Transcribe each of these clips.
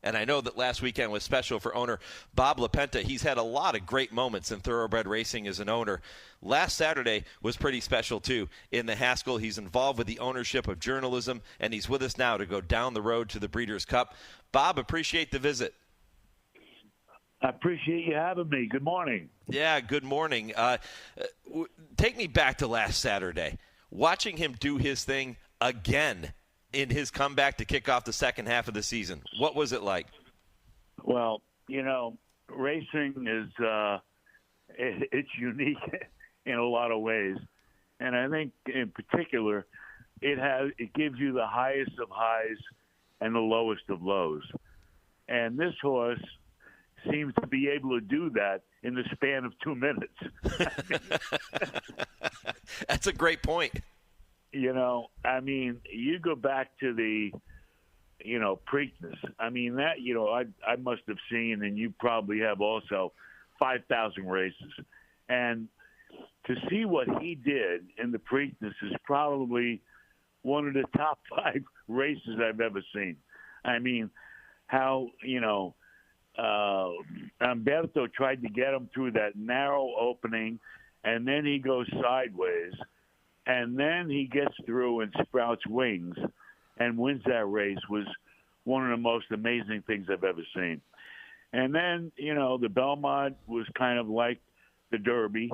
And I know that last weekend was special for owner Bob LaPenta. He's had a lot of great moments in thoroughbred racing as an owner. Last Saturday was pretty special, too, in the Haskell. He's involved with the ownership of journalism, and he's with us now to go down the road to the Breeders' Cup. Bob, appreciate the visit. I appreciate you having me. Good morning. Yeah, good morning. Take me back to last Saturday. Watching him do his thing again in his comeback to kick off the second half of the season. What was it like? Well, racing is it's unique in a lot of ways. And I think in particular, it gives you the highest of highs and the lowest of lows. And this horse seems to be able to do that in the span of 2 minutes. That's a great point. You go back to the, Preakness. I must have seen, and you probably have also, 5,000 races. And to see what he did in the Preakness is probably one of the top 5 races I've ever seen. How, Umberto tried to get him through that narrow opening, and then he goes sideways. And then he gets through and sprouts wings and wins that race was one of the most amazing things I've ever seen. And then, the Belmont was kind of like the Derby.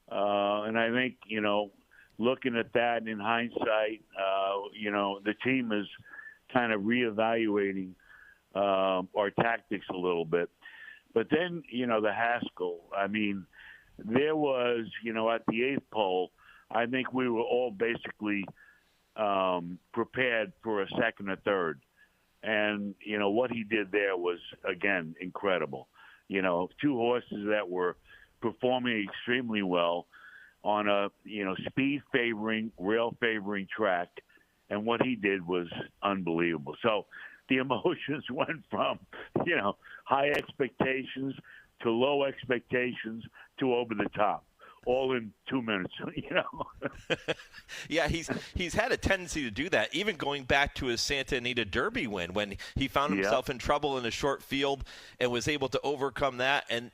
And I think, looking at that in hindsight, the team is kind of reevaluating our tactics a little bit. But then, the Haskell, there was, at the 8th pole, I think we were all basically prepared for a second or third. And, what he did there was, again, incredible. 2 horses that were performing extremely well on a, speed favoring, rail favoring track. And what he did was unbelievable. So the emotions went from, high expectations to low expectations to over the top. All in 2 minutes, Yeah, he's had a tendency to do that, even going back to his Santa Anita Derby win when he found himself in trouble in a short field and was able to overcome that, and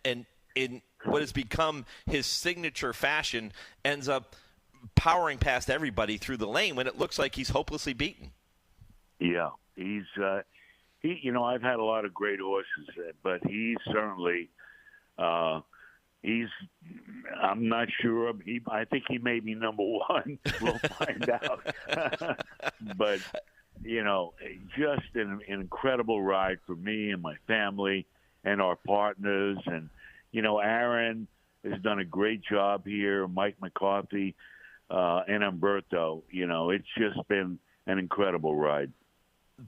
in what has become his signature fashion, ends up powering past everybody through the lane when it looks like he's hopelessly beaten. Yeah, he's I've had a lot of great horses, but he's certainly. I'm not sure. I think he may be number 1. We'll find out. But, just an incredible ride for me and my family and our partners. And, Aaron has done a great job here, Mike McCarthy and Umberto. It's just been an incredible ride.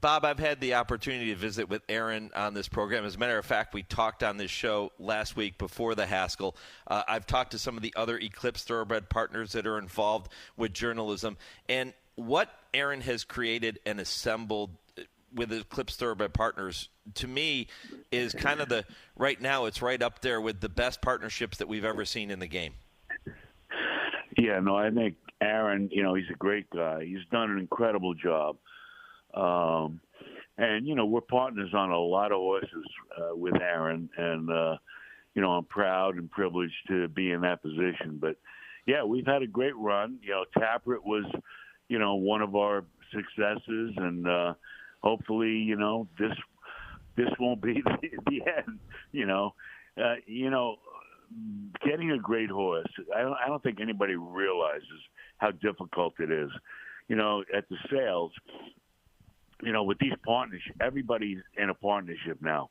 Bob, I've had the opportunity to visit with Aaron on this program. As a matter of fact, we talked on this show last week before the Haskell. I've talked to some of the other Eclipse Thoroughbred partners that are involved with journalism. And what Aaron has created and assembled with Eclipse Thoroughbred partners, to me, is kind of right now, it's right up there with the best partnerships that we've ever seen in the game. Yeah, no, I think Aaron, he's a great guy. He's done an incredible job. And, we're partners on a lot of horses with Aaron. And, I'm proud and privileged to be in that position. But, yeah, we've had a great run. Tappert was, one of our successes. And hopefully, this won't be the end, getting a great horse. I don't think anybody realizes how difficult it is. At the sales, with these partnerships, everybody's in a partnership now.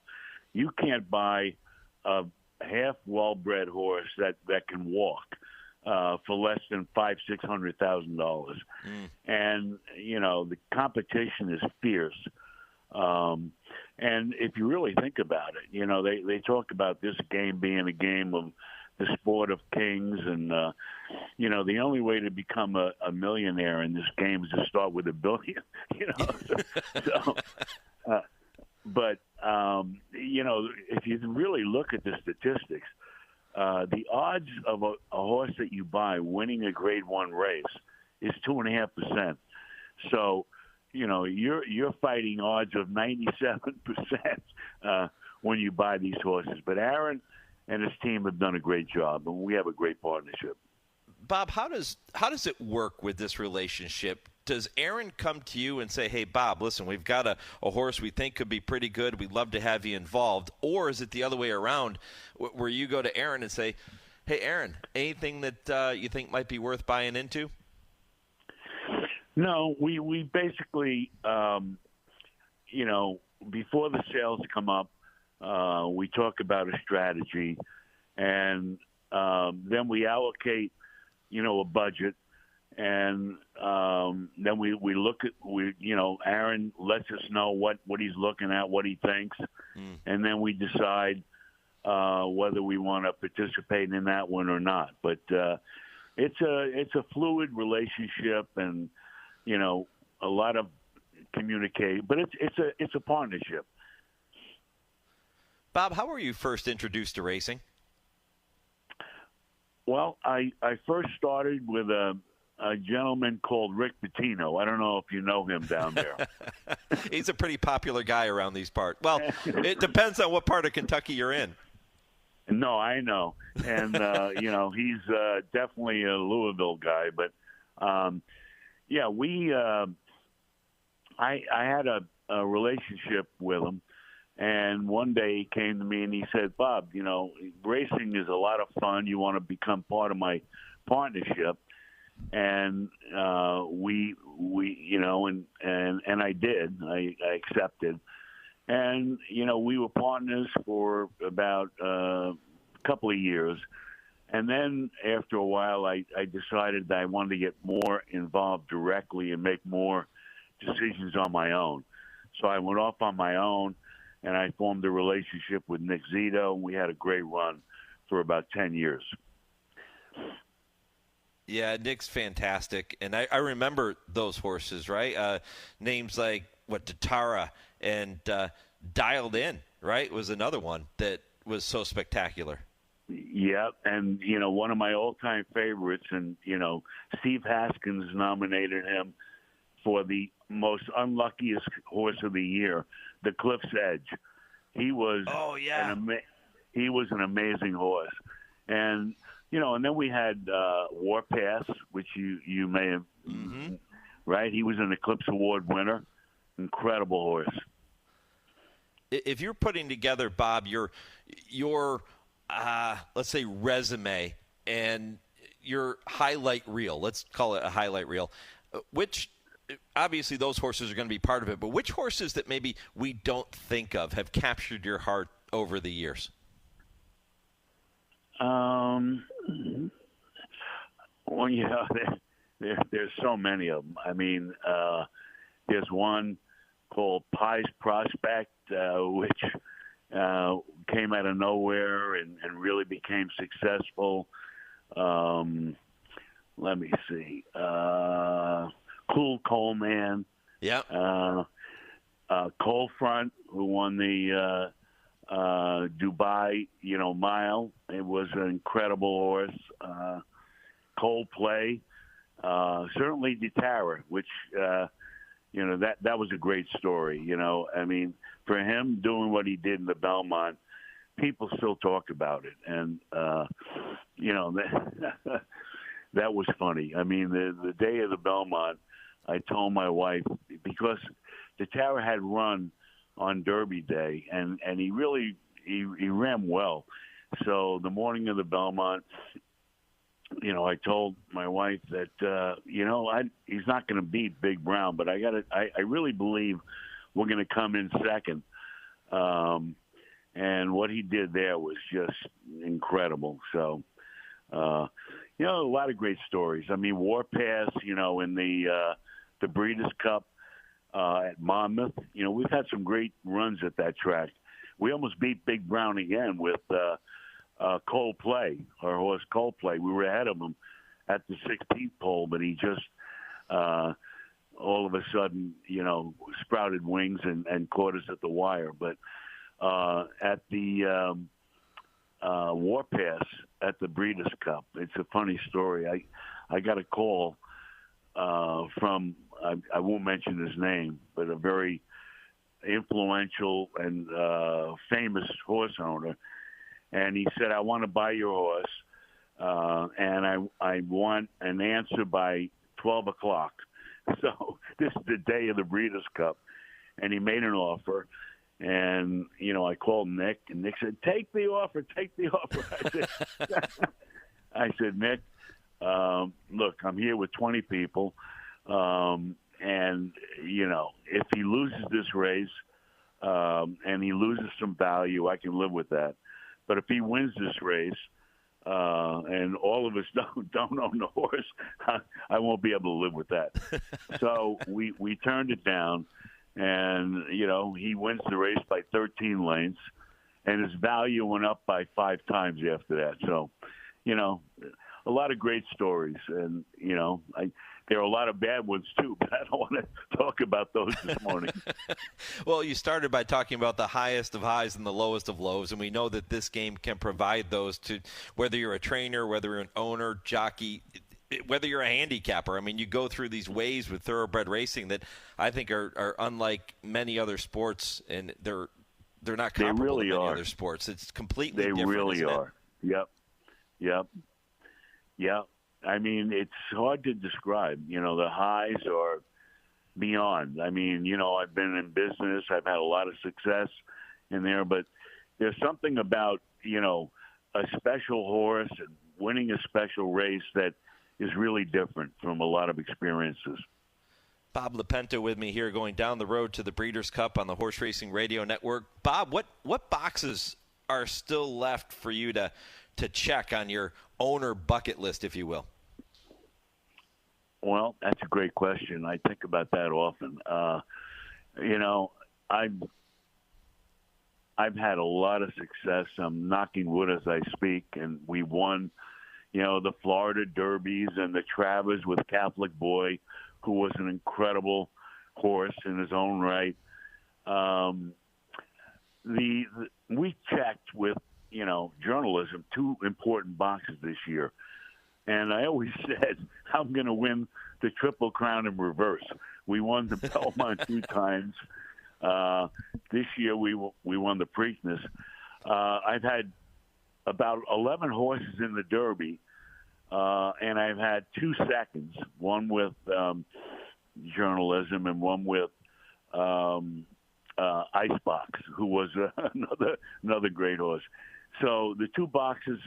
You can't buy a half well-bred horse that can walk for less than $500,000-$600,000, and the competition is fierce. And if you really think about it, they talk about this game being a game of the sport of kings, and the only way to become a millionaire in this game is to start with $1 billion. But if you really look at the statistics, the odds of a horse that you buy winning a Grade 1 race is 2.5%. So, you're fighting odds of 97% when you buy these horses. But Aaron and his team have done a great job, and we have a great partnership. Bob, how does it work with this relationship? Does Aaron come to you and say, hey, Bob, listen, we've got a horse we think could be pretty good. We'd love to have you involved. Or is it the other way around where you go to Aaron and say, hey, Aaron, anything that you think might be worth buying into? No, we basically, before the sales come up, we talk about a strategy, and then we allocate, a budget, and then we look at Aaron lets us know what he's looking at, what he thinks, and then we decide whether we want to participate in that one or not. But it's a fluid relationship, and a lot of communicate, but it's a partnership. Bob, how were you first introduced to racing? Well, I first started with a gentleman called Rick Pitino. I don't know if you know him down there. He's a pretty popular guy around these parts. Well, it depends on what part of Kentucky you're in. No, I know. And, he's definitely a Louisville guy. But, I had a relationship with him. And one day he came to me and he said, Bob, racing is a lot of fun. You want to become part of my partnership. And we I did. I accepted. And, we were partners for about a couple of years. And then after a while, I decided that I wanted to get more involved directly and make more decisions on my own. So I went off on my own, and I formed a relationship with Nick Zito, and we had a great run for about 10 years. Yeah, Nick's fantastic. And I remember those horses, right? Names like, Tatara and Dialed In, right, was another one that was so spectacular. Yeah, and, one of my all-time favorites, and, Steve Haskins nominated him for the most unluckiest horse of the year, the Cliff's Edge. He was he was an amazing horse. And, and then we had Warpath, which you may have, right? He was an Eclipse Award winner. Incredible horse. If you're putting together, Bob, your let's say resume and your highlight reel, let's call it a highlight reel, which obviously those horses are going to be part of it, but which horses that maybe we don't think of have captured your heart over the years? Well, there's so many of them. I mean, there's one called Pie's Prospect, which came out of nowhere and really became successful. Let me see. Cool Coleman. Yeah. Coal Front, who won the Dubai, mile. It was an incredible horse. Coldplay. Certainly Ditara, which, that was a great story. I mean, for him doing what he did in the Belmont, people still talk about it. And, that was funny. I mean, the day of the Belmont, I told my wife, because Ditara had run on Derby Day, and he really he ran well. So the morning of the Belmont, I told my wife that he's not going to beat Big Brown, but I really believe we're going to come in second. And what he did there was just incredible. So, a lot of great stories. I mean, Warpath, in the Breeders' Cup at Monmouth. We've had some great runs at that track. We almost beat Big Brown again with Coldplay, our horse Coldplay. We were ahead of him at the 16th pole, but he just all of a sudden, sprouted wings and caught us at the wire. But at the Warpath at the Breeders' Cup, it's a funny story. I got a call from, I won't mention his name, but a very influential and famous horse owner, and he said, "I want to buy your horse, and I want an answer by 12 o'clock." So this is the day of the Breeders' Cup, and he made an offer. And, I called Nick, and Nick said, take the offer. I said, Nick, look, I'm here with 20 people, and, if he loses this race and he loses some value, I can live with that. But if he wins this race, and all of us don't own the horse, I won't be able to live with that. So we turned it down, and he wins the race by 13 lengths, and his value went up by 5 times after that. So, a lot of great stories, and there are a lot of bad ones too, but I don't want to talk about those this morning. Well, you started by talking about the highest of highs and the lowest of lows, and we know that this game can provide those to whether you're a trainer, whether you're an owner, jockey, whether you're a handicapper. I mean, you go through these waves with thoroughbred racing that I think are unlike many other sports, and they're not comparable to many other sports. It's completely different. They really are. Yep. I mean, it's hard to describe. The highs are beyond. I mean, I've been in business. I've had a lot of success in there, but there's something about, a special horse and winning a special race that is really different from a lot of experiences. Bob LaPenta with me here, going down the road to the Breeders' Cup on the Horse Racing Radio Network. Bob, what boxes are still left for you to check on your owner bucket list, if you will? Well, that's a great question. I think about that often. I've had a lot of success. I'm knocking wood as I speak, and we won, the Florida Derbies and the Travers with Catholic Boy, who was an incredible horse in his own right. We checked with, journalism, 2 important boxes this year. And I always said, I'm going to win the Triple Crown in reverse. We won the Belmont 2 times. This year we won the Preakness. I've had about 11 horses in the Derby, and I've had 2 seconds, one with journalism and one with Icebox, who was another great horse. So the 2 boxes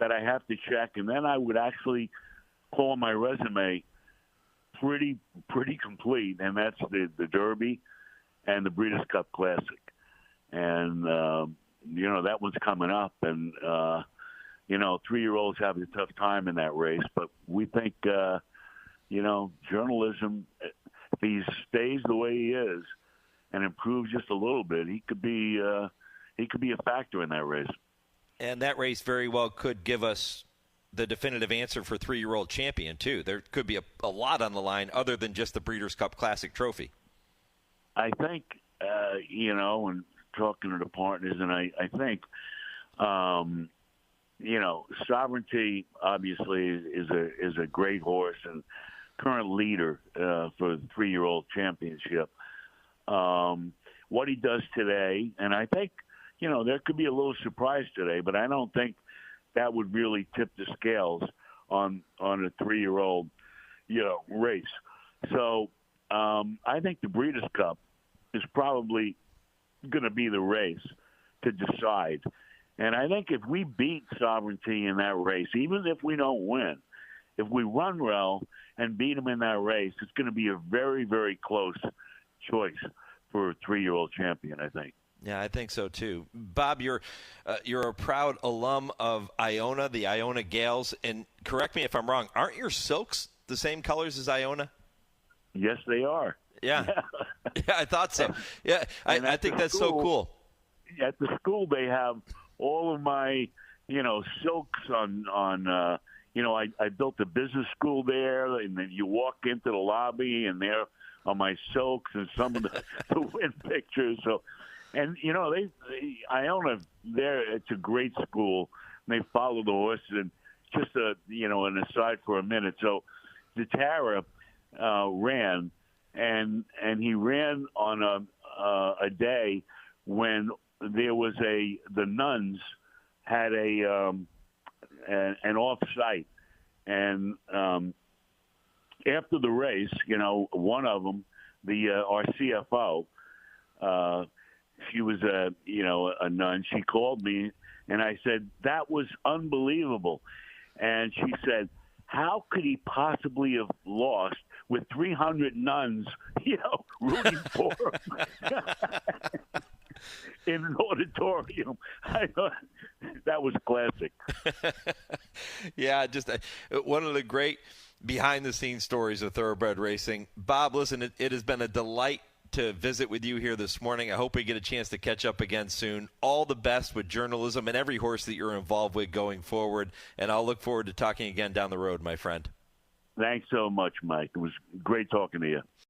that I have to check, and then I would actually call my resume pretty complete, and that's the Derby and the Breeders' Cup Classic. And, that one's coming up, and, 3-year-olds have a tough time in that race, but we think, journalism, if he stays the way he is and improves just a little bit, he could be a factor in that race. And that race very well could give us the definitive answer for 3-year-old champion, too. There could be a lot on the line other than just the Breeders' Cup Classic trophy. I think, and talking to the partners, and I think, Sovereignty obviously is a great horse and current leader for the 3-year-old championship. What he does today, and I think, there could be a little surprise today, but I don't think that would really tip the scales on a 3-year-old, race. So I think the Breeders' Cup is probably going to be the race to decide. And I think if we beat Sovereignty in that race, even if we don't win, if we run well and beat him in that race, it's going to be a very, very close choice for a 3-year-old champion, I think. Yeah, I think so too. Bob, you're a proud alum of Iona, the Iona Gales, and correct me if I'm wrong, aren't your silks the same colors as Iona? Yes, they are. Yeah, yeah, I thought so. Yeah, I think that's so cool. At the school, they have all of my, silks on. I built a business school there, and then you walk into the lobby, and there are my silks and some of the win pictures. So. And, Iona, it's a great school. And they follow the horses. And just, an aside for a minute. So Zatara ran, and he ran on a day when there was the nuns had an off-site, and after the race, one of them, our CFO, she was a nun. She called me, and I said, that was unbelievable. And she said, how could he possibly have lost with 300 nuns, rooting for him in an auditorium? I thought that was classic. Yeah, just one of the great behind-the-scenes stories of thoroughbred racing. Bob, listen, it has been a delight to visit with you here this morning. I hope we get a chance to catch up again soon. All the best with journalism and every horse that you're involved with going forward, and I'll look forward to talking again down the road, my friend. Thanks so much, Mike. It was great talking to you.